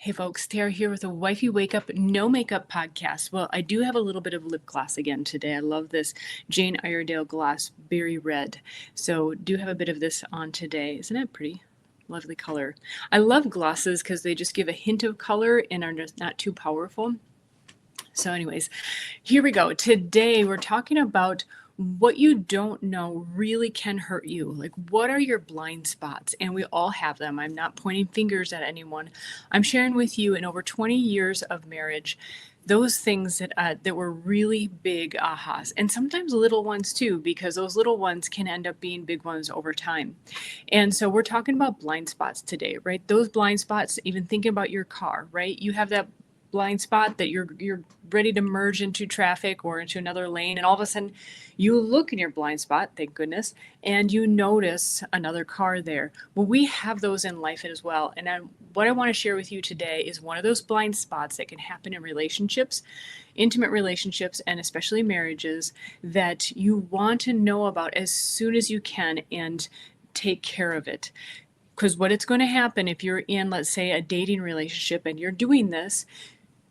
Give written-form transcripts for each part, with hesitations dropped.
Hey folks, Tara here with a Wifey Wake Up No Makeup podcast. Well, I do have a little bit of lip gloss again today. I love this Jane Iredale gloss, berry red. So do have a bit of this on today. Isn't it pretty? Lovely color. I love glosses because they just give a hint of color and are just not too powerful. So anyways, here we go. Today we're talking about what you don't know really can hurt you. Like, what are your blind spots? And we all have them. I'm not pointing fingers at anyone. I'm sharing with you in over 20 years of marriage, those things that were really big ahas, and sometimes little ones too, because those little ones can end up being big ones over time. And so we're talking about blind spots today, right? Those blind spots, even thinking about your car, right? You have that blind spot that you're ready to merge into traffic or into another lane, and all of a sudden you look in your blind spot, thank goodness, and you notice another car there. Well, we have those in life as well. And what I want to share with you today is one of those blind spots that can happen in relationships, intimate relationships, and especially marriages, that you want to know about as soon as you can and take care of it. Because what it's going to happen if you're in, let's say, a dating relationship and you're doing this,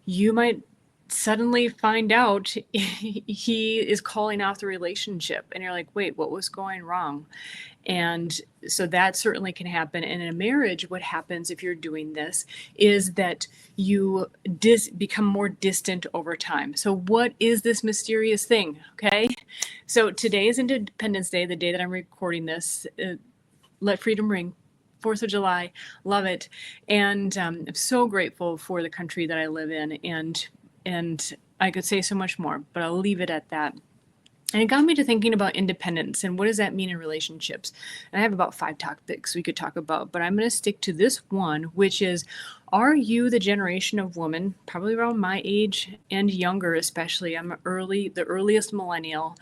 you might suddenly find out he is calling off the relationship, and you're like, wait, what was going wrong? And so that certainly can happen. And in a marriage, what happens if you're doing this is that you become more distant over time. So what is this mysterious thing? Okay. So today is Independence Day, the day that I'm recording this. Let freedom ring. 4th of July, love it. And I'm so grateful for the country that I live in. And I could say so much more, but I'll leave it at that. And it got me to thinking about independence and what does that mean in relationships. And I have about 5 topics we could talk about, but I'm going to stick to this one, which is, are you the generation of woman, probably around my age and younger especially, I'm the earliest millennial,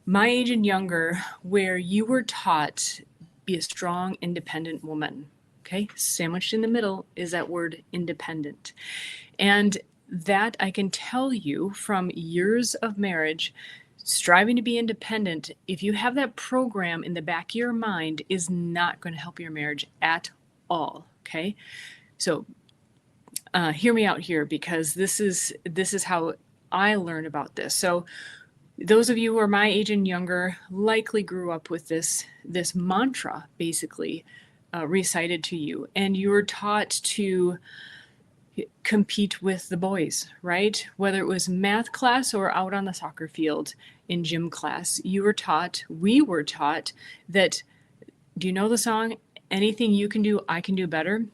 my age and younger, where you were taught be a strong, independent woman. Okay, sandwiched in the middle is that word independent. And that I can tell you from years of marriage, striving to be independent, if you have that program in the back of your mind, is not going to help your marriage at all. Okay, so hear me out here, because this is how I learned about this. So those of you who are my age and younger likely grew up with this mantra basically recited to you, and you were taught to compete with the boys, right? Whether it was math class or out on the soccer field in gym class, we were taught that, do you know the song, anything you can do, I can do better?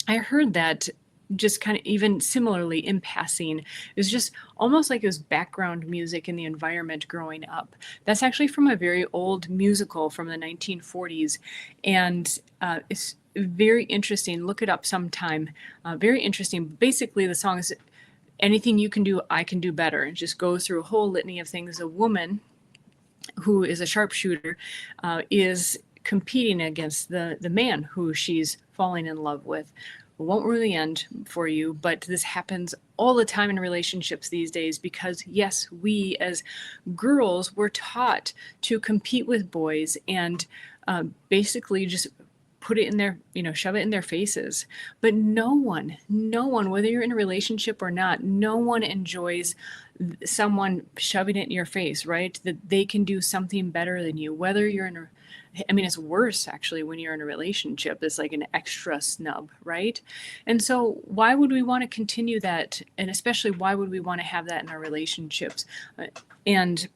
I heard that just kind of even similarly in passing. It was just almost like it was background music in the environment growing up. That's actually from a very old musical from the 1940s. And it's very interesting. Look it up sometime. Very interesting. Basically, the song is, anything you can do, I can do better. It just goes through a whole litany of things. A woman who is a sharpshooter is competing against the man who she's falling in love with. Won't ruin the end for you, but this happens all the time in relationships these days, because yes, we as girls were taught to compete with boys and basically just put it in their, shove it in their faces. But no one, whether you're in a relationship or not, no one enjoys someone shoving it in your face, right? That they can do something better than you, whether you're in a, it's worse actually when you're in a relationship. It's like an extra snub, right? And so why would we want to continue that? And especially, why would we want to have that in our relationships? And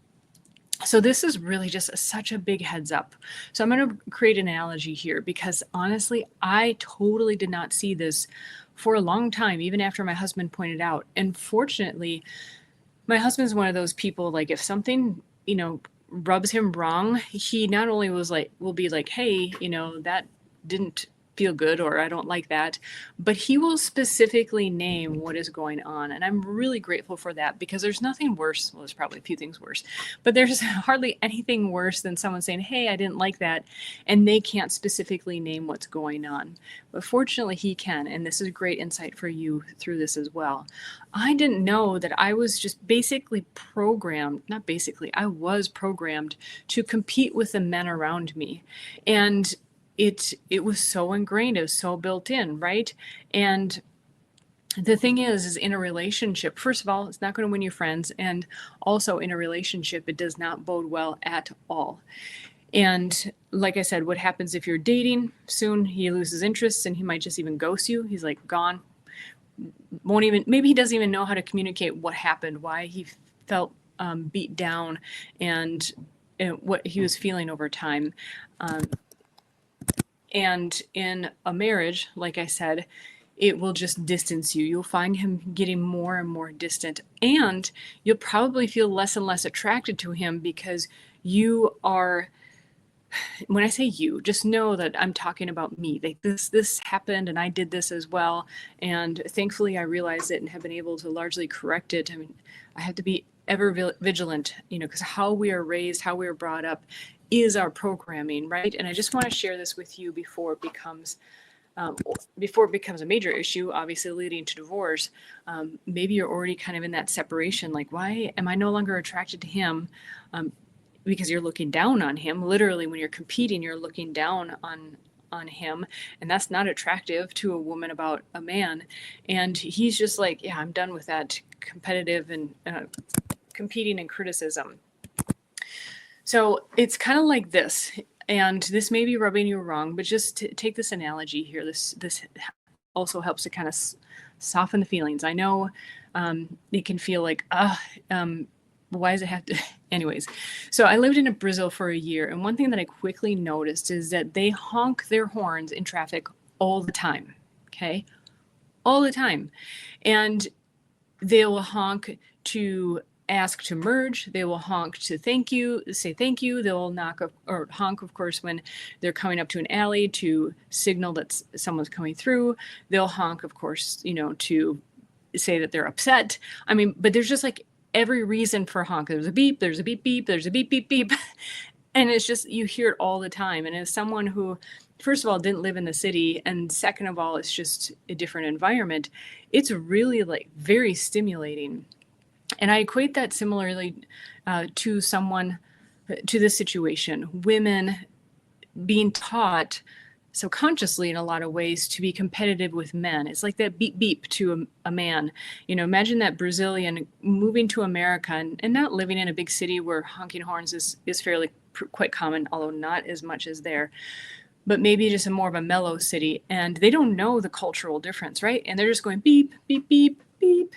so this is really just such a big heads up. So I'm going to create an analogy here, because honestly, I totally did not see this for a long time, even after my husband pointed out. And fortunately, my husband's one of those people, like, if something, rubs him wrong, he not only will be like, hey, that didn't feel good, or I don't like that, but he will specifically name what is going on. And I'm really grateful for that, because there's nothing worse. Well, there's probably a few things worse, but there's hardly anything worse than someone saying, hey, I didn't like that, and they can't specifically name what's going on. But fortunately he can, and this is great insight for you through this as well. I didn't know that I was just basically programmed, not basically, I was programmed to compete with the men around me. And it was so ingrained, it was so built in, right? And the thing is in a relationship, first of all, it's not going to win you friends. And also in a relationship, it does not bode well at all. And like I said, what happens if you're dating? Soon he loses interest and he might just even ghost you. He's like gone. Won't even, maybe he doesn't even know how to communicate what happened, why he felt beat down, and what he was feeling over time. And in a marriage, like I said, it will just distance you. You'll find him getting more and more distant, and you'll probably feel less and less attracted to him because you are, when I say you, just know that I'm talking about me. Like this happened and I did this as well. And thankfully I realized it and have been able to largely correct it. I mean, I have to be ever vigilant, because how we are raised, how we are brought up is our programming, right? And I just want to share this with you before it becomes a major issue, obviously leading to divorce. Maybe you're already kind of in that separation, like, why am I no longer attracted to him? Because you're looking down on him. Literally, when you're competing, you're looking down on him, and that's not attractive to a woman about a man. And he's just like, yeah, I'm done with that competitive and competing and criticism. So it's kind of like this, and this may be rubbing you wrong, but just take this analogy here. This also helps to kind of soften the feelings. I know it can feel like, why does it have to? Anyways, so I lived in Brazil for a year, and one thing that I quickly noticed is that they honk their horns in traffic all the time. Okay, all the time, and they will honk to ask to merge. They will honk to say thank you. They will honk, of course, when they're coming up to an alley to signal that someone's coming through. They'll honk, of course, to say that they're upset. I mean, but there's just like every reason for honk. There's a beep, there's a beep beep, there's a beep beep beep. And it's just, you hear it all the time. And as someone who, first of all, didn't live in the city, and second of all, it's just a different environment, it's really like very stimulating. And I equate that similarly to this situation, women being taught subconsciously in a lot of ways to be competitive with men. It's like that beep beep to a man. Imagine that Brazilian moving to America and not living in a big city where honking horns is fairly quite common, although not as much as there, but maybe just more of a mellow city, and they don't know the cultural difference, right? And they're just going beep, beep, beep, beep.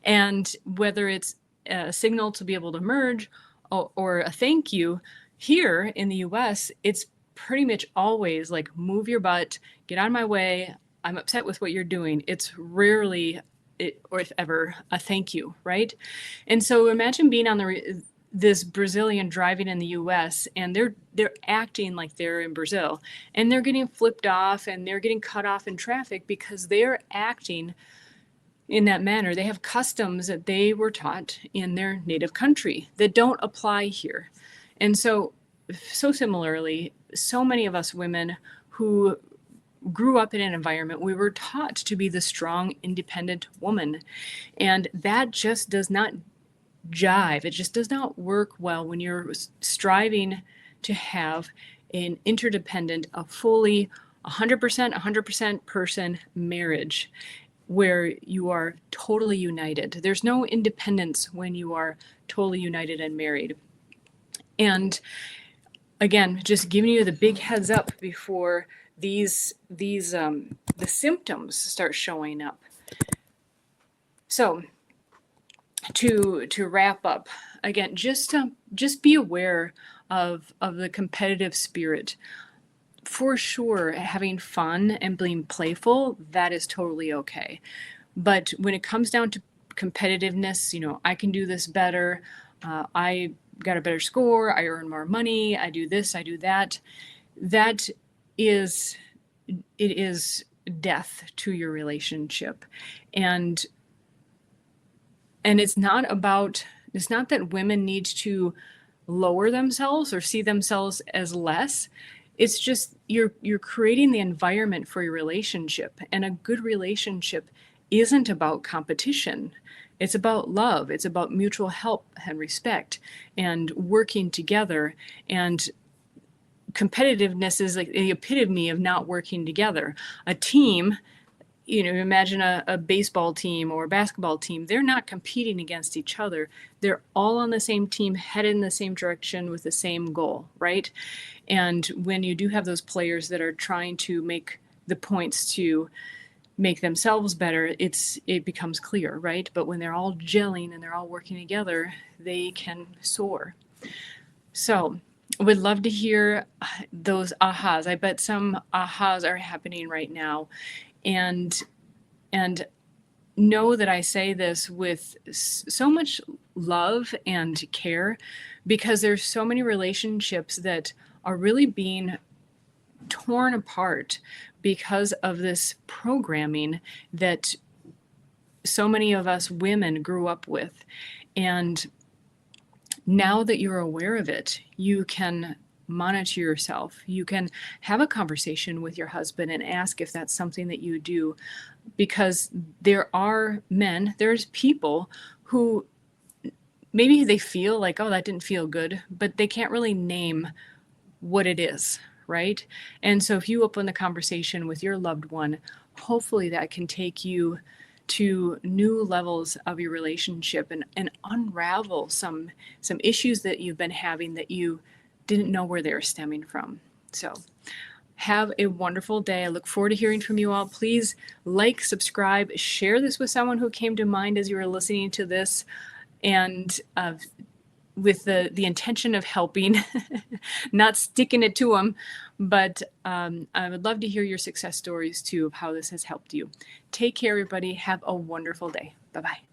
And whether it's a signal to be able to merge or a thank you, here in the US, it's pretty much always like, move your butt, get out of my way, I'm upset with what you're doing. It's rarely, or if ever, a thank you, right? And so imagine being on this Brazilian driving in the US, and they're acting like they're in Brazil, and they're getting flipped off and they're getting cut off in traffic because they're acting in that manner. They have customs that they were taught in their native country that don't apply here. And so similarly, so many of us women who grew up in an environment, we were taught to be the strong, independent woman. And that just does not jive. It just does not work well when you're striving to have an interdependent, a fully 100% person marriage where you are totally united. There's no independence when you are totally united and married. And again, just giving you the big heads up before the symptoms start showing up. So to wrap up, again, just be aware of the competitive spirit. For sure, having fun and being playful, that is totally okay. But when it comes down to competitiveness, I can do this better. I got a better score. I earn more money. I do this. I do that. It is death to your relationship. And it's not that women need to lower themselves or see themselves as less. It's just you're creating the environment for your relationship. And a good relationship isn't about competition. It's about love. It's about mutual help and respect and working together. And competitiveness is like the epitome of not working together. A team imagine a baseball team or a basketball team. They're not competing against each other. They're all on the same team, headed in the same direction with the same goal, right? And when you do have those players that are trying to make the points to make themselves better, it becomes clear, right? But when they're all gelling and they're all working together, they can soar. So would love to hear those ahas. I bet some ahas are happening right now. And know that I say this with so much love and care, because there's so many relationships that are really being torn apart because of this programming that so many of us women grew up with. And now that you're aware of it, you can monitor yourself. You can have a conversation with your husband and ask if that's something that you do, because there are men, there's people who maybe they feel like, oh, that didn't feel good, but they can't really name what it is, right? And so if you open the conversation with your loved one, hopefully that can take you to new levels of your relationship and unravel some issues that you've been having that you didn't know where they were stemming from. So have a wonderful day. I look forward to hearing from you all. Please like, subscribe, share this with someone who came to mind as you were listening to this, and with the intention of helping, not sticking it to them. But I would love to hear your success stories too of how this has helped you. Take care, everybody. Have a wonderful day. Bye-bye.